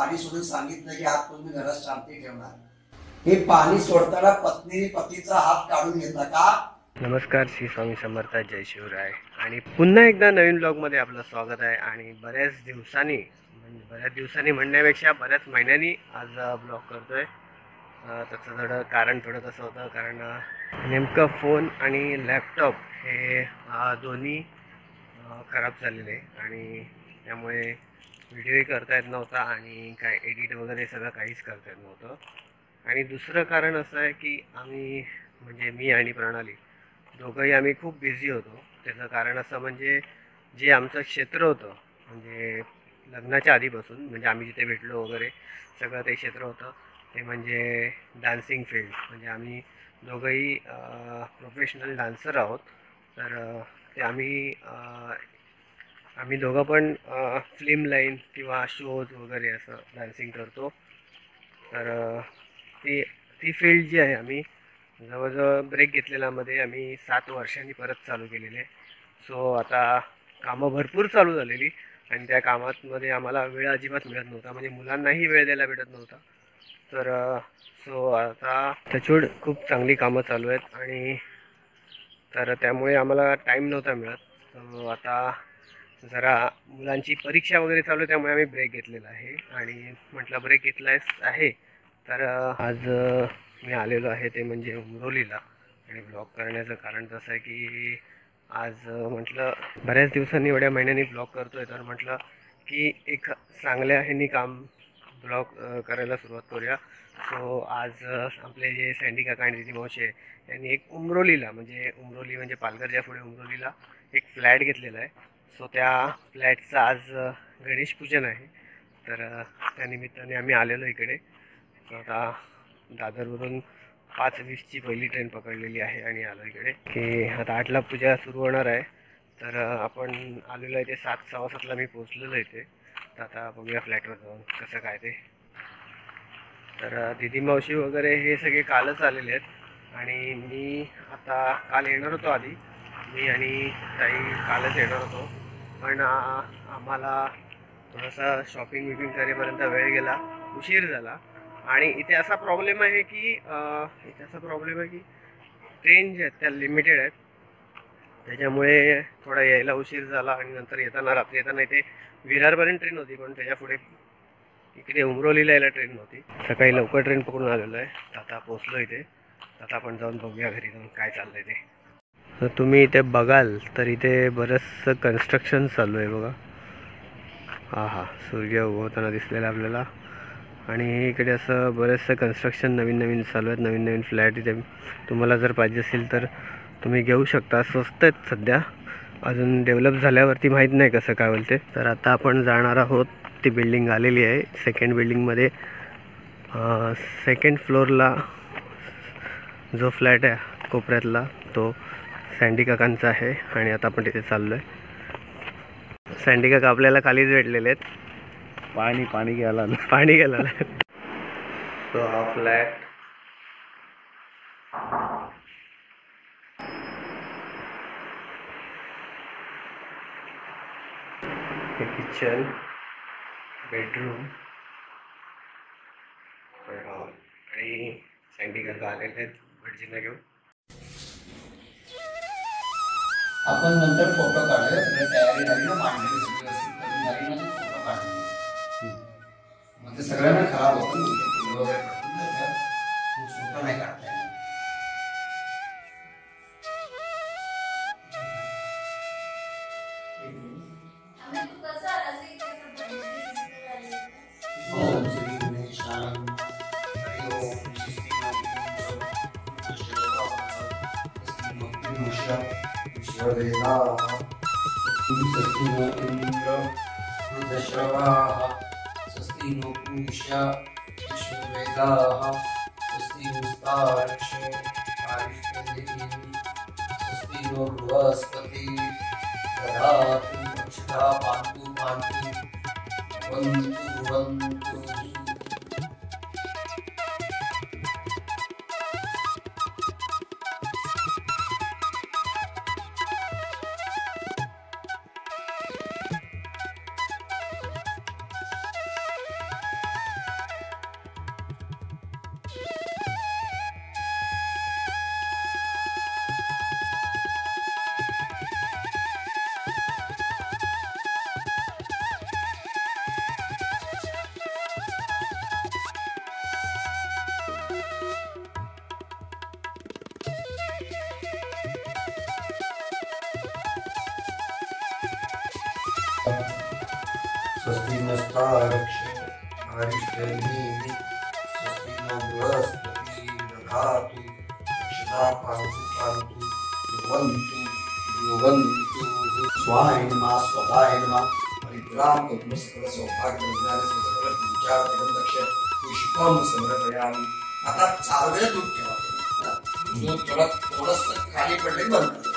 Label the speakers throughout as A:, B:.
A: पाणी सोडून सांगितलं की आज तुम्ही घरात शांती ठेवणार. हे पाणी सोडताना पत्नीने पतीचा हात काढून घेतला का?
B: नमस्कार, श्री स्वामी समर्थ, जय शिवराय. आणि पुन्हा एकदा नवीन ब्लॉगमध्ये आपलं स्वागत आहे. आणि बऱ्याच दिवसांनी म्हणण्यापेक्षा बऱ्याच महिन्यांनी आज ब्लॉग करतोय. त्याचं कारण थोडं कसं होतं, कारण नेमकं फोन आणि लॅपटॉप हे दोन्ही खराब झालेले आणि त्यामुळे व्हिडिओही करता येत नव्हता आणि काय एडिट वगैरे सगळं काहीच करता येत नव्हतं. आणि दुसरं कारण असं आहे की म्हणजे मी आणि प्रणाली दोघंही आम्ही खूप बिझी होतो. त्याचं कारण असं म्हणजे जे आमचं क्षेत्र होतं, म्हणजे लग्नाच्या आधीपासून, म्हणजे आम्ही जिथे भेटलो वगैरे सगळं ते क्षेत्र होतं ते म्हणजे डान्सिंग फील्ड. म्हणजे आम्ही दोघंही प्रोफेशनल डान्सर आहोत. तर ते आम्ही दोघं पण फिल्म लाईन किंवा शोज वगैरे असं डान्सिंग करतो. तर ती फील्ड जी आहे, आम्ही जवळजवळ ब्रेक घेतलेल्यामध्ये आम्ही 7 वर्षांनी परत चालू केलेले. सो आता कामं भरपूर चालू झालेली आणि त्या कामामध्ये आम्हाला वेळ अजिबात मिळत नव्हता, म्हणजे मुलांनाही वेळ द्यायला भेटत नव्हता. तर सो आता त्याच्यावर खूप चांगली कामं चालू आहेत आणि तर त्यामुळे आम्हाला टाईम नव्हता मिळत. सो आता जरा मुलांची परीक्षा वगैरे चालू आहे, त्यामुळे आम्ही ब्रेक घेतलेला आहे. आणि म्हटलं ब्रेक घेतलाच आहे तर आज मी आलेलो आहे ते म्हणजे उमरोलीला. आणि ब्लॉग करण्याचं कारण तसं आहे की आज म्हटलं बऱ्याच दिवसांनी एवढ्या महिन्यांनी ब्लॉग करतोय, तर म्हटलं की एक चांगल्या ह्यानी ब्लॉग करायला सुरुवात करूया. सो आज आपले जे सँडी काका आणि दिदी मावशी यांनी एक उमरोली म्हणजे पालघरच्या पुढे उमरोलीला एक फ्लॅट घेतलेला आहे. सो त्या फ्लॅटचं आज गणेश पूजन आहे. तर त्यानिमित्ताने आम्ही आलेलो इकडे. आता दादरवरून 5:20ची पहिली ट्रेन पकडलेली आहे आणि आलो इकडे की आता 8ला पूजा सुरू होणार आहे. तर आपण आलेलो आहे ते 7:15ला मी पोचलेलो इथे. तर आता बघूया फ्लॅटवर जाऊन कसं काय ते. तर दिदी मावशी वगैरे हे सगळे कालच आलेले आहेत आणि मी आता काल येणार होतो. आधी मी आणि ताई कालच येणार होतो, पण आम्हाला थोडासा शॉपिंग करेपर्यंत वेळ गेला, उशीर झाला. आणि इथे असा प्रॉब्लेम आहे की ट्रेन ज्या आहेत त्या लिमिटेड आहेत, त्याच्यामुळे थोडा यायला उशीर झाला. आणि नंतर रात्री येताना इथे विरारपर्यंत ट्रेन होती, पण त्याच्या पुढे इकडे उमरोलीला यायला ट्रेन नव्हती. सकाळी लवकर ट्रेन पकडून आलेलो आहे. आता पोचलो इथे. आता आपण जाऊन बघूया घरी जाऊन काय चाललंय ते. तर तुम्ही इथे बघाल तर इथे बरंचसं कन्स्ट्रक्शन चालू आहे बघा. सूर्य उगवताना दिसलेला आपल्याला. आणि इकडे असं बरेचसं कन्स्ट्रक्शन नवीन चालू आहेत. नवीन फ्लॅट इथे तुम्हाला जर पाहिजे असेल तर तुम्ही घेऊ शकता. स्वस्त आहेत सध्या, अजून डेव्हलप झाल्यावरती माहीत नाही कसं काय होईल ते. तर आता आपण जाणार आहोत. ती बिल्डिंग आलेली आहे. सेकंड बिल्डिंगमध्ये सेकंड फ्लोअरला जो फ्लॅट आहे कोपऱ्यातला, तो सँडी काकांचा आहे. आणि आता आपण तिथे चाललो आहे. सँडी काका आपल्याला खालीच भेटलेले आहेत. पाणी घ्यायला. सो हा फ्लॅट, हे किचन, बेडरूम आणि सँडी काका आलेले आहेत भटजींना घेऊन.
A: आपण नंतर फोटो काढूया. तयारी झाली ना, मांडणी सगळी व्यवस्थित करून झाली ना, फोटो काढूया. मग ते सगळ्यांना खराब होतं, फुलं वगैरे पडून जातात, फोटो नाही काढता येणार. स्वस्ति नो पूषा विश्ववेदाः स्वस्ति नस्तार्क्ष्यो आयुष्यदेवी स्वस्ति नो बृहस्पति ददातु रक्षता पान्तु भवन्तु स्वस्ति नस्तारक्ष आरिष्टनेमि स्वस्ति नो बृहस्पति दधातु अक्षता पान्तु पान्तु ध्रुवन्तु ध्रुवन्तु स्वाहाय नमः स्वधाय नमः परित्राम कल्प सकल सौभाग्य ज्ञान सकल पूजा दक्ष पुष्पम समर्पयामि. आता चालवेळ दूध ठेवा. दूध थोडंसं खाली पडले बंद करा.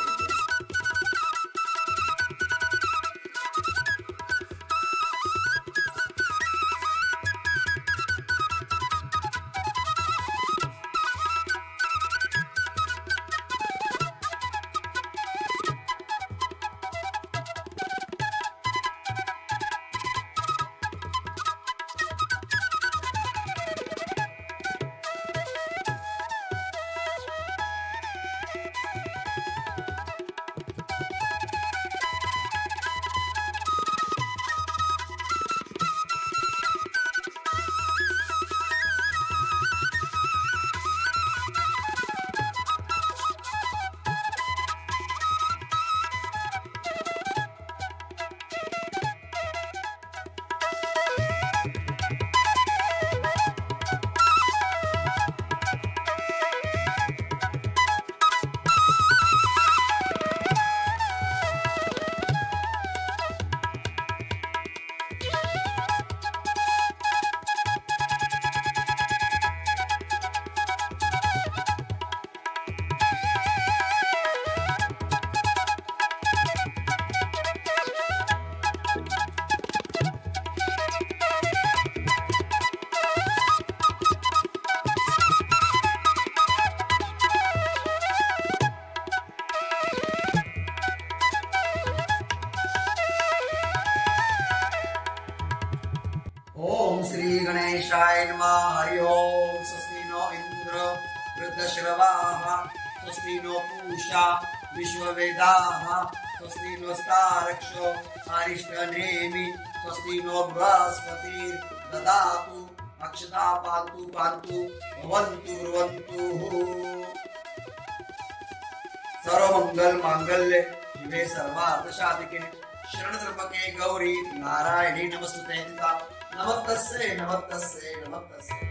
A: ओम श्री गणेशाय नमः. हरि ओम. स्वस्ति नो इंद्र वृद्धश्रवाः स्वस्ति नो पूषा विश्ववेदाः स्वस्ति नो स्तारक्ष आरिष्टनेमि स्वस्ति नो बृहस्पति ददातु अक्षता पान्तु पान्तु भवन्तु ब्रुवन्तु. सर्वमंगल मांगल्ये शिवे सर्वार्थ साधिके शरणत्र्यंबके गौरी नारायणी नमस्तुते. नमस्तस्यै नमस्तस्यै नमस्तस्यै.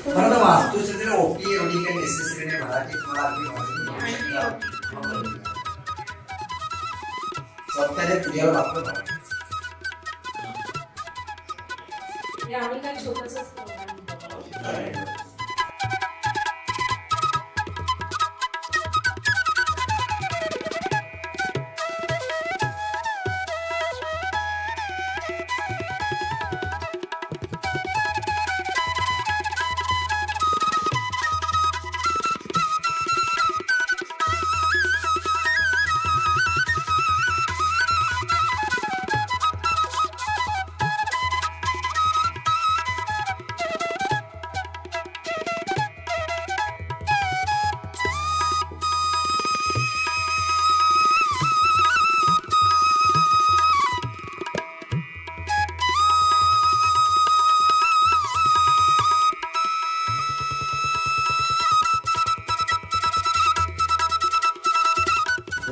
A: परंतु वास्तुशास्त्र ओपी एवढी काही नेसेसरी नाही. मराठीत मला सत्याने तुझ्याला वापरत
C: आम्ही काय छोटंसंच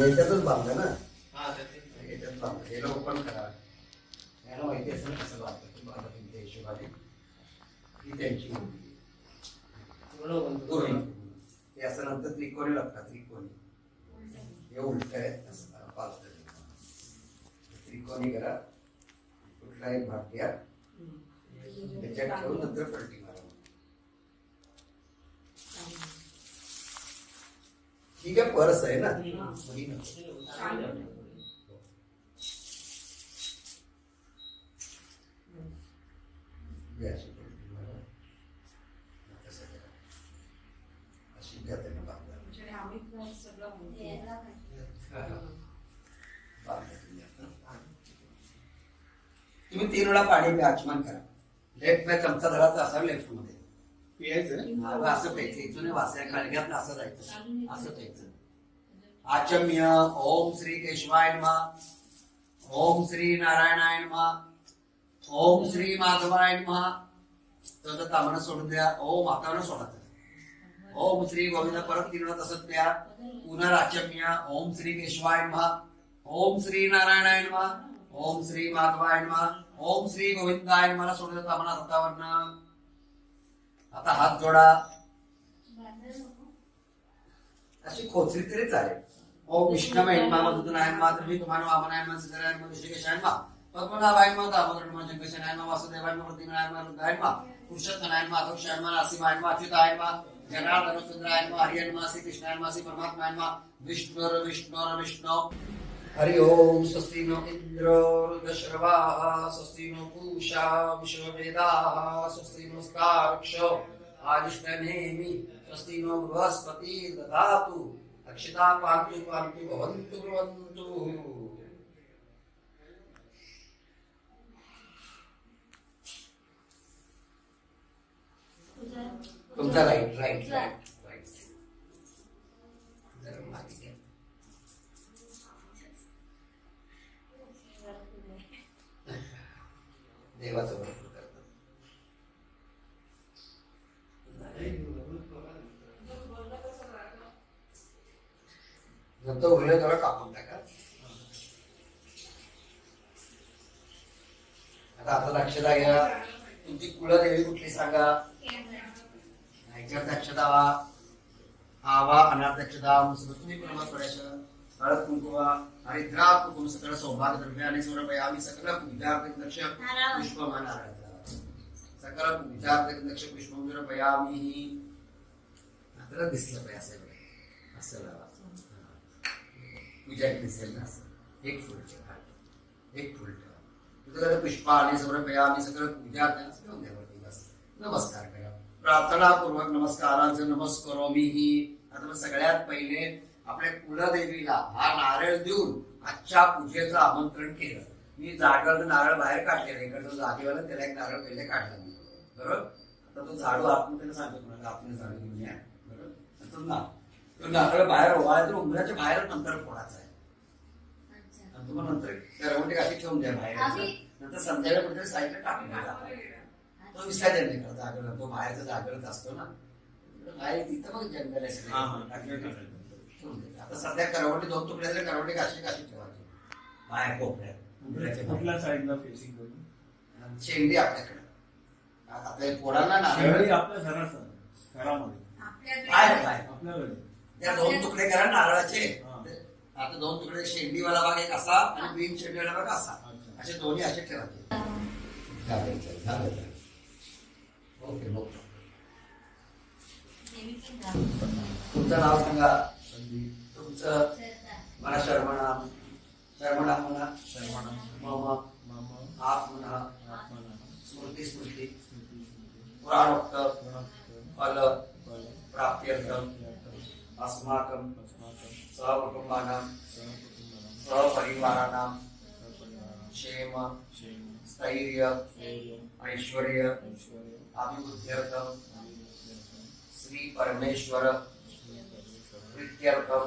A: याच्यातच बांधलं ना,
B: हा त्याचे
A: याच्यात बांधलं. याला ओपन करा. याला माहिती असेल ना कसं बांधतं, तुम्ही बांधा तुमच्या हिशोबाने. ही त्यांची मुलगी
B: पूर्ण बनतो.
A: पूर्ण. हे असं नंतर त्रिकोणी लागतात, त्रिकोणी. हे उलट आहे, असं करा, पालतं. त्रिकोणी करा. कुठला एक भाग घ्या, त्याच्यात ठेवून नंतर पलटी मारा. ठीक आहे, पर्स आहे ना, मुली नको. अशी पलटी मारा. तसं करा. अशी द्या त्यांना बांधा.
C: म्हणजे आम्ही पण सगळं म्हणतो.
A: बांधा तुम्ही आता. तुम्ही 3 वेळा पाणी प्या, आचमन करा. लेफ्ट में चमचा धरायचा असा लेफ्ट मध्ये
B: पियायचं.
A: असं प्यायचं. इथून वासाय काळग्यात असं जायचं, असं प्यायचं. आचम्य. ओम श्री केशवाय नमः. ओम श्री नारायणाय नमः. ओम श्री माधवाय नमः. तर तामणं सोडून द्या. ओम हातावनं सोडायचं. ओम श्री गोविंद परत 3 वेळा तसंच प्या. पुनराचम्य. ओम श्री केशवाय नमः. ओम श्री नारायणाय नमः. ओम श्री माधवाय नमः. ओम श्री गोविंदाय नमः सोडून द्या तामणं हातावरनं. आता हात जोडा. अशी खोचली तरी चालेल. ओम विष्णवे नमः. मधुसूदनाय नमः. त्रिविक्रमाय नमः. वामनाय नमः. सिद्धराय नमः. ऋषिकेशाय नमः. पद्मनाभाय नमः. दामोदराय नमः. जगदीशाय नमः. वासुदेवाय नमः. प्रतिमाय नमः. रुद्राय नमः. पुरुषोत्तमाय नमः. अधोक्षाय नमः. नरसिंहाय नमः. अच्युताय नमः. जनार्दन चंद्राय नमः. हरिये नमः. श्री कृष्णाय नमः. श्री परमात्माय नमः. विष्णु. हरि ओम. स्वस्ति नो इंद्रो वृद्धश्रवाः. स्वस्ति नो पूषा विश्ववेदाः. स्वस्ति नो स्तार्क्ष्यो आदिष्टनेमि. स्वस्ति नो बृहस्पतिर् ददातु. अक्षता पान्तु भवन्तु ब्रुवन्तु. तुमचा राईट. देवाचं भरपूर करतात. नंतर उरले जरा कापून टाका. आता लक्षात घ्या, तुमची कुलदेवी कुठली सांगा. दक्षता आवा अनाध्यक्षता तुम्ही प्रमाण पडायचं. हळद कुंकुवा हरिद्रा कुंकुम सकळ सौभाग्य द्रव्याने समर्पयामि. सकल पूजार्थ दक्ष पुष्पमान सकल पूजार्थ दक्ष पुष्पम समर्पयामि. आता दिसलं पाहिजे असं लावा. पूजा दिसेल ना असं. एक फुल ठेवा. तुझं पुष्पाने समर्पयामि. सकल पूजार्थ नमस्कार करा. प्रार्थना पूर्वक नमस्कारांचे नमस्कारोमी. आता सगळ्यात पहिले आपल्या कुलदेवीला हा नारळ देऊन आजच्या पूजेचं आमंत्रण केलं. मी जागेवर नारळ बाहेर काढलेला. इकडचं जागेवर त्याला एक नारळ पहिले काढला मी. बरोबर. आता तो झाडू आतमध्ये सांगतो तुम्हाला, आपण झाडू घेऊन या. बरोबर. तो नारळ बाहेर ओवाळा तर उंबऱ्याच्या बाहेर नंतर फोडायचा आहे. तुम्हाला नंतर करवंटी काशी ठेवून द्या बाहेर. नंतर संध्याकाळी कुठे साईडला टाकून द्या. तो विसर्जन नाही करत जागरण. तो बाहेरचा जागृत असतो ना बाहेर, तिथं मग जंगल आहे. आता सध्या करवंटी 2 तुकडे झाले. करवंटी काशी ठेवायची बाहेर कोपऱ्यात
D: साईडला फेसिंग करून.
A: शेंडी आपल्याकडे आपल्या पोरांना नारळ
D: आपल्या घरामध्ये
A: बाहेर
D: आपल्याकडे
A: त्या 2 तुकडे करा नारळाचे. आता 2 तुकडे शेंडीवाला भाग एक असा आणि बिन शेंडीवाला भाग असा. असे दोन्ही असे ठेवायचे. ओके. तुमचं नाव सांगा. तुमचं मला शर्मणाम म्हणा. मम आप म्हणा. स्मृती पुराणोक्त फल प्राप्त्यर्थम अस्माकं सहकुटुंबानां सहपरिवाराणां क्षेम स्थैर्य ऐश्वर्य अभिवृद्ध्यर्थम श्री परमेश्वर प्रीत्यर्थम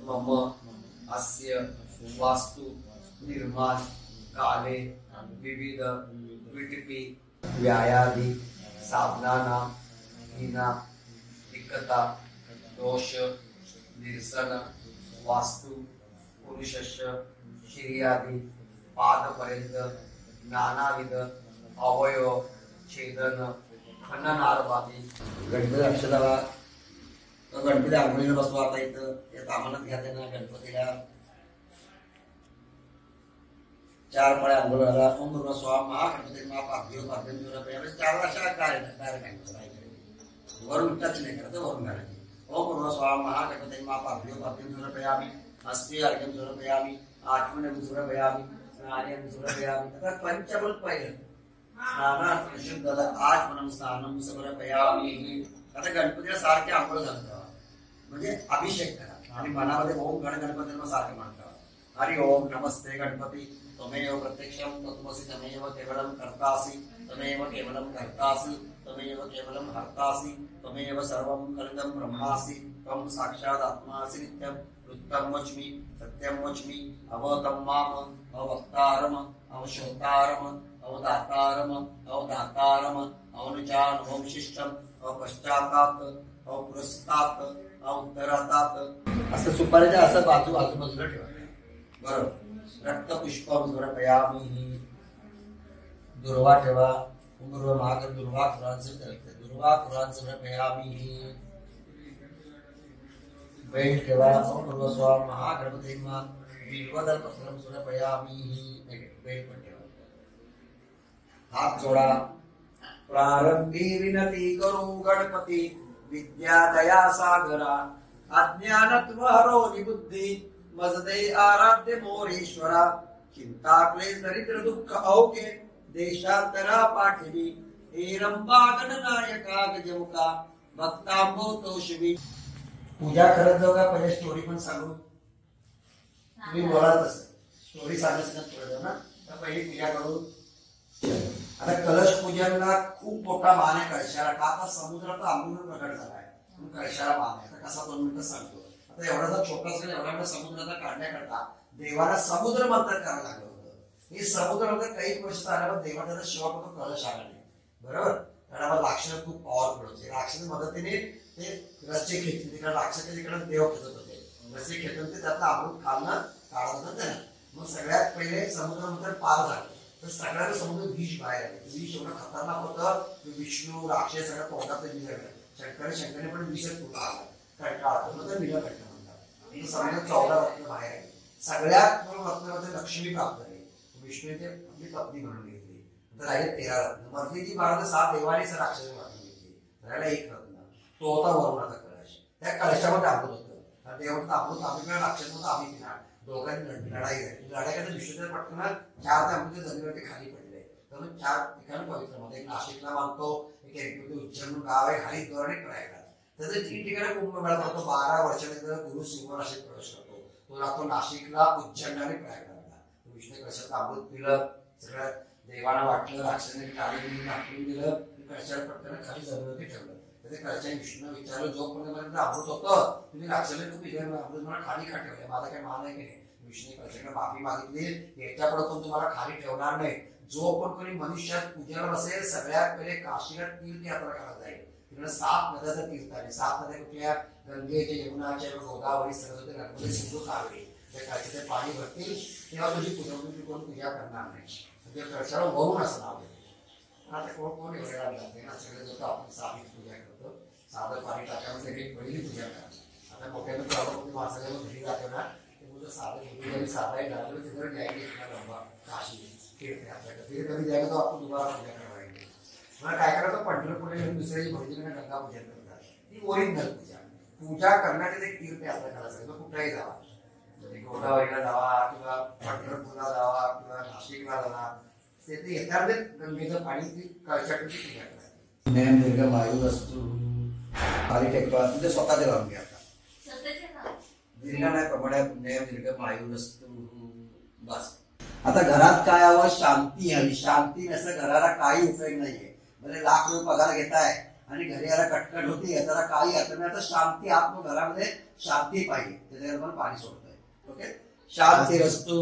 A: मम अस्य वास्तु निर्माण काले विविध विटपी व्यायादी साधनानां हीना विकता दोष निरसन वास्तु पुरुषस्य श्रीयादी पादपर्यंत नानाविध अवयव छेदन खननार्वादी गणपती अक्षदाला गणपती आंघोळीला बसवा. आता इथं यात आम्हाला घ्या त्यांना गणपतीला 4 पळ्या आंघोळ झाला. ओम भगवा स्वाहा महागणपती महापाभ्यो पाभ्यो रुपये 4 वर्षाला डायरेक्ट वरून टच नाही करत वरून घालायचे. ओम भगवा स्वाहा महागणपती महापाभ्यो पाभ्यो रुपयामी हस्ते अर्घ्यम समर्पयामी आत्मनं समर्पयामी स्नानं समर्पयामी. आता पंचमूल पहिलं स्नानार्थ शुद्धता आत्मनं स्नानं समर्पयामी. आता गणपतीला सारखे आंघोळ घालतो म्हणजे अभिषेक करा आणि मनामध्ये ओम गण गणपतीला सारखे म्हणता. हरि ओम नमस्ते गणपती त्वमेव प्रत्यक्षं तत्त्वमसि तमेव केवलं कर्तासि तमेव केवलं कर्तासि तमेव केवलं हर्तासि तमेव सर्वं कलितं ब्रह्मासि त्वं साक्षात् आत्मासि नित्यं वृत्तं वच्मि सत्यं वच्मि अवतं माम अवक्तारम अवशोतारम अवदातारम अवदातारम अवनुजान अवशिष्टम अवपश्चातात अवपुरस्तात अवउत्तरातात. असं सुपारीच्या असं आजूबाजूला ठेवा. बरोबर. रक्तपुष्पम समर्पयामी. दुर्वा ठेवा. दुर्वा महाग दुर्वा कुरान समर्पयामी. बैल ठेवा. दुर्वा स्वाहा महागणपती बिल्वदल पत्रम समर्पयामी. बैल पण ठेवा. हात जोडा. प्रारंभी विनती करू गणपती विद्या दया सागरा अज्ञानत्व हरो निबुद्धी मजदे आराध्य मोरेश्वरा. चिंता क्लेश दरिद्र दुःख औके देशांतरा पाठवी हेरंबा गणनायका गजमुका भक्तांबो तोषवी. पूजा करत जाऊ का? पहिले स्टोरी पण सांगू. तुम्ही बोला तसं स्टोरी सांगत ना तर पहिली पूजा करू. आता कलश पूजनला खूप मोठा मान आहे कळशाला. का? आता समुद्राचा अमृत प्रकट झालाय कळशाला मान आहे. आता कसा 2 मिनिटं सांगतो. आता एवढासा छोटा असेल एवढा समुद्राचा काढण्याकरता देवाला समुद्र मंथन करावं लागलं होतं. हे समुद्र मंथन काही वर्ष झाल्यावर देवाचा शिवापतो कलश आला नाही. बरोबर. कारण राक्षस खूप पॉवरफुल होते. राक्षस मदतीने ते रस्ते खेचले. तिकडे राक्षसाच्या तिकडे देव खेचत होते. रस्ते खेचून ते त्यातलं अमृत खाल्लं काढत होतं त्यानं. मग सगळ्यात पहिले समुद्र मंथन पार झालं तर सगळ्याला समुद्र विष बाहेर आले. विष एवढं खतरनाक होतं की विष्णू राक्षस सगळ्या तोंडात विसरलं. शंकरने पण विषय तुला आला कंटाळा तर विला घटना म्हणतात. समुद्र 14 रत्न बाहेर आले. सगळ्यात रत्नामध्ये लक्ष्मी प्राप्त झाली. विष्णूने आपली पत्नी म्हणून घेतली. तर राहिले 13 रत्न. मधली जी 12 7 देवाने राक्षस वाटून घेतली. राहिला 1 रत्न. तो होता वरुणाचा कलश. त्या कलशामध्ये अमृत होतं. देवाचं अमृत आम्ही राक्षस होतं आम्ही पिणार. दोघांनी लढाई झाली. लढाईच्या विष्णूच्या पटकन 4 अमृत जमिनीवरती खाली पडले. तर 4 ठिकाणी पवित्र मध्ये. एक नाशिकला मानतो, एक उज्जैन गाव आहे, हरिद्वार आणि प्रयागराज. त्याचे 3 ठिकाणी कुंभमेळा होतो. 12 वर्षानंतर गुरु सिंह राशीत प्रवेश करतो. तो राहतो नाशिकला, उज्जैन आणि प्रयागराजला. विष्णू कशाचं अमृत पिलं. सगळं देवाला वाटलं. राक्षसाने टाळी टाकून दिलं. कशाला पटकन खाली जमिनीवरती ठेवलं. त्याचे कळच्या विष्णू विचारलं जोपर्यंत अमृत होतं तुम्ही राक्षसाने खूप अमृत मला खाली का ठेवलं. माझा काही मान आहे की नाही. विष्णू कळच्याकडे माफी मागितली. याच्यापुढे पण तुम्हाला खाली ठेवणार नाही. जो पण कोणी मनुष्यात पूजेला बसेल सगळ्यात पहिले काशीला तीर्थयात्रा करायला जाईल. तिकडे 7 नद्याचं तीर्थ आहे. 7 नद्या कुठल्या? गंगेच्या, यमुनाच्या, गोदावरी, सरस्वती, नर्मदे, सिंधू, कावेरी. त्या काशीचे पाणी भरतील तेव्हा तुझी कोण पूजा करणार नाही. म्हणजे कळशाला वरून असं नाव देते. आता कोण एवढ्या जाते ना. सगळे जो आपण साधीच पूजा करतो. साधं पाणी टाकायला पहिली पूजा करा. आता मोठ्यानं प्रॉब्लेम माणसाला घरी जातो ना ते साधं साधाही लागलं तिथं न्याय बाबा काशी तीर्थयात्रा कधी जायला तो आपण दुबारा पूजा करायला. मला काय करायचं पंढरपूर दुसऱ्याची भजन गंगा पूजन करतात. ती ओरिजिनल पूजा. पूजा करण्याची एक तीर्थयात्रा करायचं. कुठेही जावा. गोदावरीला जावा किंवा पंढरपूरला जावा किंवा नाशिकला जावा. ते येतात गंगेचं पाणी ती कळशाची पूजा करायची. नेम दीर्घ वायू असतो खाली टेकवा म्हणजे स्वतः ते लावून घ्या. दीर्घ नाही प्रमाणे नेम दीर्घ वायू असतो बस. आता घरात काय हवं? शांती हवी. शांती नसलं घराला काही उपयोग नाहीये. म्हणजे लाख रुपये पगार घेताय आणि घरी याला कटकट होती त्याला काही अर्थ नाही. आता शांती आत्म घरामध्ये शांती पाहिजे. त्याच्यावर पण पाणी सोडतोय. ओके. शांतिरस्तु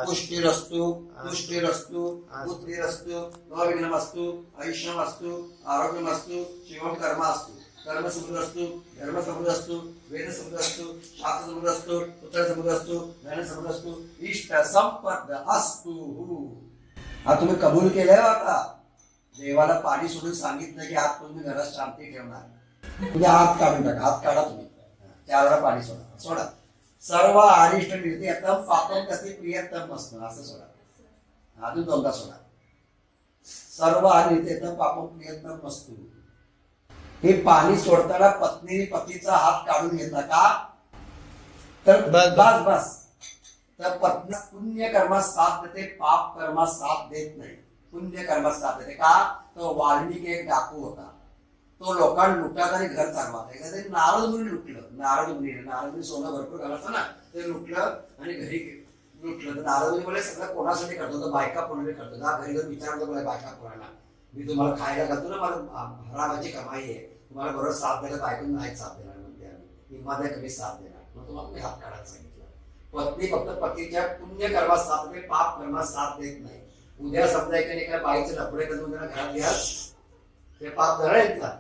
A: पुष्टिरस्तु तुष्टिरस्तु बुद्धिरस्तु अविघ्नमस्तु ऐश्वर्यमस्तु आरोग्यमस्तु शिवम कर्मास्तु. कर्म समुद्र असतो, धर्म समुद्र असतो, वेद समुद्र असतो, शास्त्र समुद्र असतो, उत्तर समुद्र असतो, ज्ञान समुद्र असतो, इष्ट संपद असतो. हा तुम्ही कबूल केलंय आता. देवाला पाणी सोडून सांगितलं की आज तुम्ही घरात शांती ठेवणार. तुम्ही हात काढून टाका, हात काढा तुम्ही, त्यावेळेला पाणी सोडा. सोडा. सर्व अरिष्ट निर्तीयतम पापम गती प्रियतम असतं असं सोडा. अजून दोनदा सोडा. सर्व अनित्यतम पापम प्रियतम असतो. हे पाणी सोडताना पत्नीने पतीचा हात काढून घेतला का तर बस बस तर पत्नी पुण्य कर्मात साथ देते, पाप कर्मात साथ देत नाही. पुण्य कर्मात साथ देते का? तो वाल्मिकी एक डाकू होता. तो लोकांना लुटत आणि घर चालवत. एकदा नारद मुनी लुटलं. नारद मुनी सोनं भरपूर घालायचं ना, ते लुटलं आणि घरी लुटलं. तर नारद मुनी बोले सगळं कोणासाठी करतो? तर बायका कोणाला करतो? जा घरी जाऊन विचारतो मला बायका कोणाला. मी तुम्हाला खायला घालतो ना, मला हरामाची कमाई आहे, तुम्हाला बरोबर साथ द्यायला बायकून नाही साथ देणार म्हणते आम्ही, माझ्या कमी साथ देणार. मग तुम्हाला मी हात काढायला सांगितलं. पत्नी फक्त पतीच्या पुण्य कर्मात साथ देते, पाप कर्मात साथ देत नाही. उद्या समजा एका बाईचे लपडे करून त्याला घरात घ्या, ते पाप झालं येतला.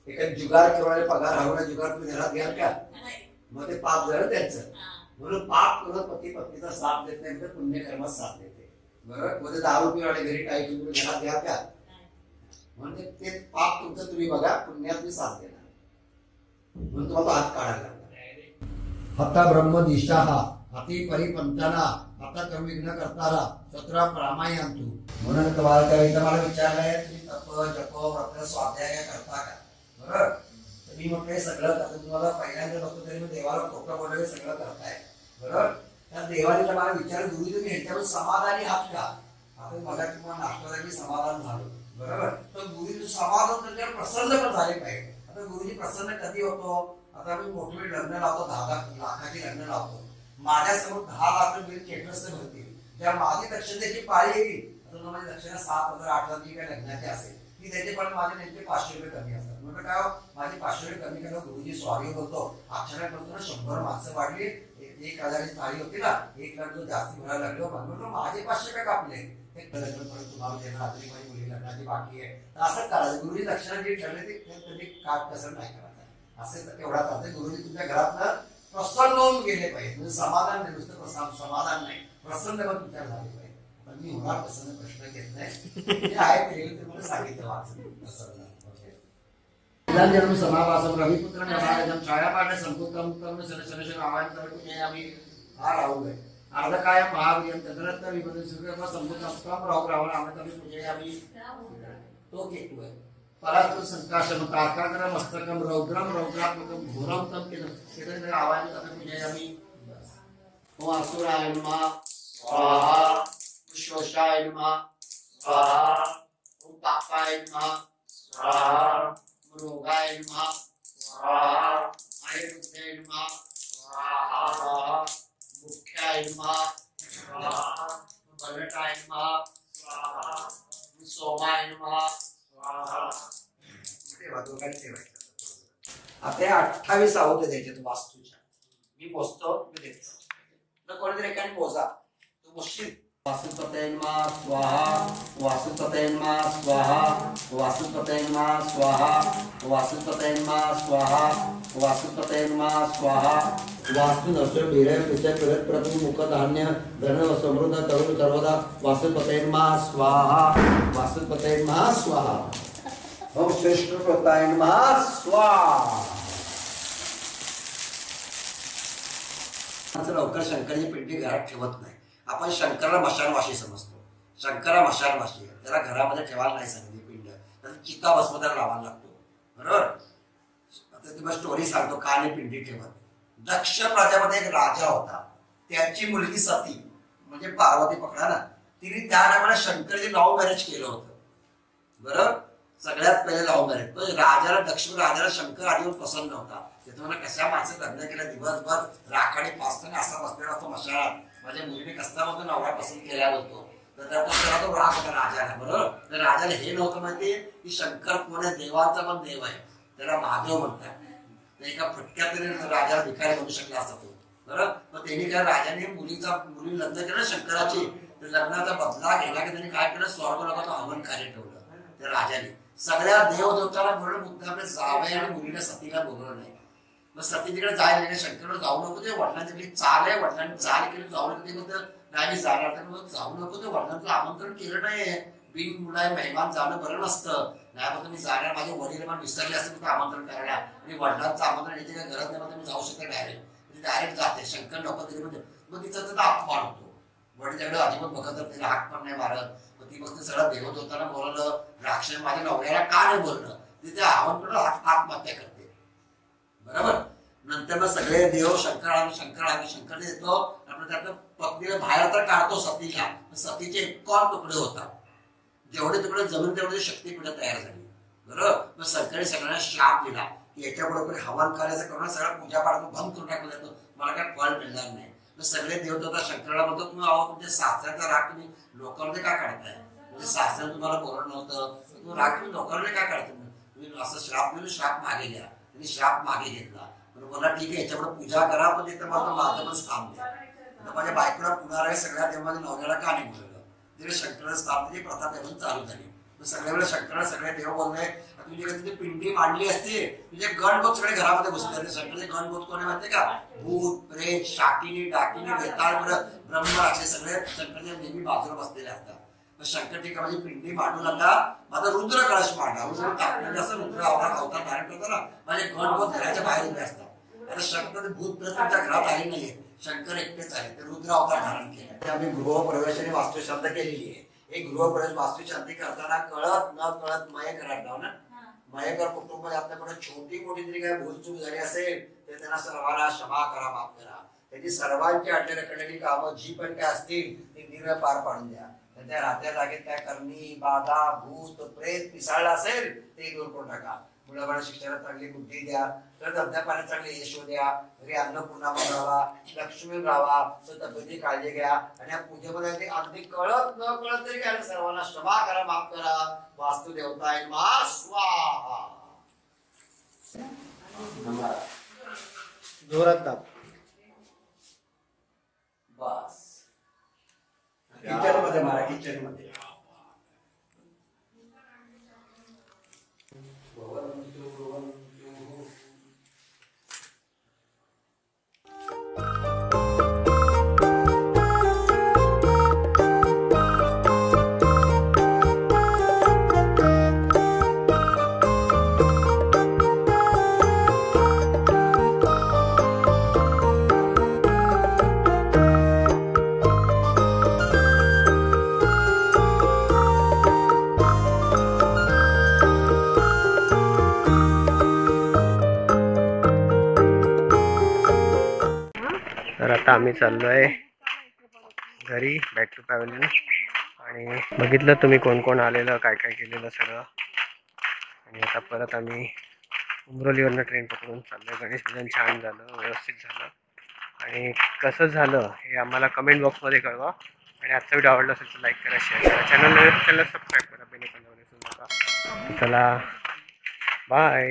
A: एका जुगार किंवा पगार हवला जुगार तुम्ही घरात घ्याल का? मग ते पाप झालं त्यांचं. म्हणून पाप करून पती पत्नीचा साथ देत नाही, तर पुण्य कर्मात साथ देते. बरोबर. मध्ये 10 रुपये वाले घरी काही तुम्ही घरात घ्या का? म्हणजे ते पाप तुमचं तुम्ही बघा, पुण्यात तुम्ही साथ देणार. म्हणून तुम्हाला हात काढायला लागला. हता ब्रह्म दिशा हाती परिपंथना आता कमी न करताना सतरा प्रामायांतू. म्हणून तुम्हाला कविता मला विचारलंय तुम्ही तप जप व्रत स्वाध्याय करता का? बरोबर. तर मी म्हटलंय सगळं करतो. तुम्हाला पहिल्यांदा बघतो तरी मी देवाला खोटं बोलले सगळं करताय. बरोबर. त्या देवाने मला विचार गुरु तुम्ही ह्याच्यावर समाधानी आहात का? आपण मला किंवा नाश्ता समाधान झालो. बरोबर. तर गुरुजी समाधान त्याच्यावर प्रसन्न पण झाले पाहिजे. आता गुरुजी प्रसन्न कधी होतो? आता मी मोठे लग्न लावतो, 10 लाखाची लग्न लावतो. माझ्यासमोर 10 लाख बिल केटरस भरतील. ज्या माझी दक्षिणेची पाळी येईल, आता माझी दक्षिणा 7,000 8,000 जी काही लग्नाची असेल ती त्याचे पण माझे नेमके 500 रुपये कमी असतात. म्हणजे काय माझे 500 रुपये कमी करा. गुरुजी स्वारी बोलतो, अक्षरा करतो ना, 100 माणसं वाढली, 1,000ची थाळी होती ना, 1 लाख जो जास्ती भरायला लागलो. म्हणून माझे 500 काय कापले? तुम्हाला देणार, माझी मुली लग्नाची बाकी आहे, असं करायचं. गुरुजी दक्षिणा जे ठरले ते कधी काट कसर नाही करायचं. असे एवढा चालते. गुरुजी तुमच्या घरात प्रसन्न होऊन गेले पाहिजे. म्हणजे समाधान नाही, नुसतं समाधान नाही, प्रसन्न पण तुमच्या झाले पाहिजे. पण मी होणार प्रसन्न प्रश्न घेत नाही. आहे ते मला सांगितलं वाचन. समावासम रविपुत्र छायापाठ संपुत्रम शनशर आम्ही हा राहू गए अर्धकाय महावीर तदरत्न विपद सुखम संपुत्रम राहू रावण आम्ही पूजे आम्ही तो केतू आहे. परास्पर संकाशम तारकाग्र मस्तकम रौद्रम रौद्रात्मकम घोरम तम केतन आवाज तम पूजे आम्ही. ओम असुराय नमः स्वाहा, शोषाय नमः स्वाहा, ओम पापाय नमः स्वाहा, रोगाय नमः स्वाहा, आयुर्वेदाय नमः स्वाहा, मुख्याय नमः स्वाहा, बलटाय नमः स्वाहा, सोमाय नमः स्वाहा. आता 28 आवत द्यायचे वास्तूच्या. मी मोजतो, मी देतो. तर कोणीतरी एकाने मोजा, तू मोजशील. वासुपतये नमः स्वाहा, वासुपतये नमः स्वाहा, वासुपतये नमः स्वाहा, वासुपतये नमः स्वाहा, वासुपतये नमः स्वाहा. वास्तु नश्वर बेरे विषय प्रगत प्रभु मुख धान्य धन समृद्ध तरुण सर्वदा वासुपतये नमः स्वाहा, वासुपतये नमः स्वाहा. ओम श्रेष्ठ प्रताय नमः स्वाहा. लवकर शंकराची पिंडी घरात ठेवत नाही. आपण शंकराला मशानवाशी समजतो. शंकरा मशानवाशी आहे, त्याला घरामध्ये ठेवायला नाही सांगितली पिंड. त्याला चिता भस्म त्याला लावायला लागतो. बरोबर. आता तुम्हाला स्टोरी सांगतो का नाही पिंडी ठेवत. दक्ष प्रजापती एक राजा होता. त्याची मुलगी सती म्हणजे पार्वती पकडा ना, तिने त्या टायमाला शंकरजी लव्ह मॅरेज केलं होतं. बरोबर. सगळ्यात पहिले लव्ह मॅरेज. तो राजाला दक्ष राजाला शंकर आधीवर पसंत नव्हता. त्याच्यामुळे कशा माणसं लग्न केलं, दिवसभर राखाडी पाचताना असा बसलेला असतो मशालात. माझ्या मुलीने कसला होतो नवरा पसंत केला होतो. तर त्याला तो राग होता राजाला. बरोबर. तर राजाला हे नव्हतं माहिती की शंकर कोण आहे, देवाचा पण देव आहे, त्याला महादेव म्हणतात. एका फटक्यात तरी राजाला भिकारी बनू शकला असता तो. बरोबर. मग त्यांनी काय राजाने मुली लग्न केलं शंकराची. तर लग्नाचा बदला घेण्यासाठी त्यांनी काय केलं, स्वर्ग लोकांचं हवन कार्य ठेवलं त्या राजाने. सगळ्या देवदेवताला बोलणं मुद्दाम जावई आणि मुलीला सतीला बोलवलं नाही. मग सती तिकडे जायला नाही, शंकर जाऊ नको, ते वडिलांची चाल आहे, वडिलांनी चाल केली जाऊ नको, ते म्हणतं नाही जाणार, तर मग जाऊ नको, ते वडिलांचं आमंत्रण केलं नाही, बिन मुलाय मेहमान जाणं बरं नसतं. नाही मग तुम्ही जाणार, माझे वडील मला विसरले असते तुमचं आमंत्रण करायला, आणि वडिलांचं आमंत्रण येते काय गरज नाही, मग तुम्ही जाऊ शकता डायरेक्ट जाते. शंकर नको तरी म्हणजे मग तिचा त्याचा अपमान होतो. वडील त्याकडे अजिबात बघत तिला हाक पण नाही मारत. मग ती फक्त सगळं देवत होताना बोलवलं, राक्षस माझ्या नवऱ्याला का नाही बोललं, तिथे आव्हान आत्महत्या करते. बरोबर. नंतर मग सगळे देव शंकर देतो, आपण त्यातलं पत्नीला बाहेर तर काढतो सतीला. सतीचे 51 तुकडे होतात, जेवढे तुकडे जमीन तेवढे शक्तीपीठ तयार झाली. बरोबर. मग शंकराने सगळ्यांना श्राप दिला की याच्या बरोबर हवन करायचं करून सगळं पूजा पाठ बंद करून टाकून देतो, मला काय फळ मिळणार नाही. मग सगळे देवदेवता शंकराला म्हणतो तुम्ही अहो तुमच्या सासऱ्याचा राग तुम्ही लोकांमध्ये का काढताय, म्हणजे सासऱ्याने तुम्हाला बोलत नव्हतं, तुम्ही राग तुम्ही लोकांमध्ये का काढताय, तुम्ही असं श्राप म्हणून श्राप मागे घ्या. त्यांनी श्राप मागे घेतला. बोला ठीक आहे याच्यापुढे पूजा करा, पण तिथं मला माझं पण स्थान द्या. माझ्या बायकोला पुन्हा सगळ्या देवाच्या नवऱ्याला का नाही बोलवलं, तिथे शंकराचं स्थान त्याची प्रथा तेव्हा चालू झाली. सगळ्या वेळेला शंकराला सगळे देव बोलले तुझी तिथे पिंडी मांडली असते, तुझे गणभूत सगळे घरामध्ये घुसले. शंकराचे गणभूत कोणी माहितीये का, भूत प्रेत शाकिनी डाकिनी वेताळ ब्रह्म असे सगळे शंकराच्या नेहमी बाजूला बसलेले असतात. मग शंकर ठीक आहे माझी पिंडी मांडू नका, माझा रुद्र कळश मांडा. रुद्र टाकलेले असं रुद्र अवतार धारण करतो ना, माझे गणभूत घराच्या बाहेर उभे असतात. आता शंकर भूत प्रेत तुमच्या घरात आली नाहीये, शंकर एकटेच आले, ते रुद्र अवतार धारण केले. आम्ही गृहप्रवेशाने वास्तुशांती केलेली आहे. एक गृहप्रवेश वास्तुशांती करताना कळत न कळत मयकर ना, मयकर कुटुंब आपल्याकडे छोटी मोठी तरी काय भूलचूक झाली असेल तर त्यांना सर्वांना क्षमा करा, माफ करा. त्यांनी सर्वांची अडलेली रखडलेली कामं जी पण काय असतील ती निर्णय पार पाडून द्या. त्या राहत्या जागेत काय करणी बाधा भूत प्रेत पिसाळला असेल ते दूर करून टाका. मुलाबाळा शिक्षणात चांगली बुद्धी द्या, तर धंद्या पाण्यात चांगले यश द्या, घरी अन्नपूर्णा राहावा, लक्ष्मी राहावा, तब्येती काळजी घ्या. आणि या पूजेमध्ये अगदी कळत न कळत तरी काय सर्वांना क्षमा करा, माफ करा. वास्तू देवताय मा स्वाहा.
B: जोरात दाब.
A: बस किचन मध्ये मारा, किचन मध्ये.
B: तर आता आम्ही चाललो आहे घरी, बॅक टू पॅव्हलियन. आणि बघितलं तुम्ही कोण कोण आलेलं, काय काय केलेलं सगळं. आणि आता परत आम्ही उमरोलीवरनं ट्रेन पकडून चाललो. गणेश पूजन छान झालं, व्यवस्थित झालं. आणि कसं झालं हे आम्हाला कमेंट बॉक्समध्ये कळवा. आणि आजचा व्हिडिओ आवडला असेल तर लाईक करा, शेअर करा, चॅनलला सबस्क्राईब करा, बेल आयकॉन दाबायला विसरू नका. चला बाय.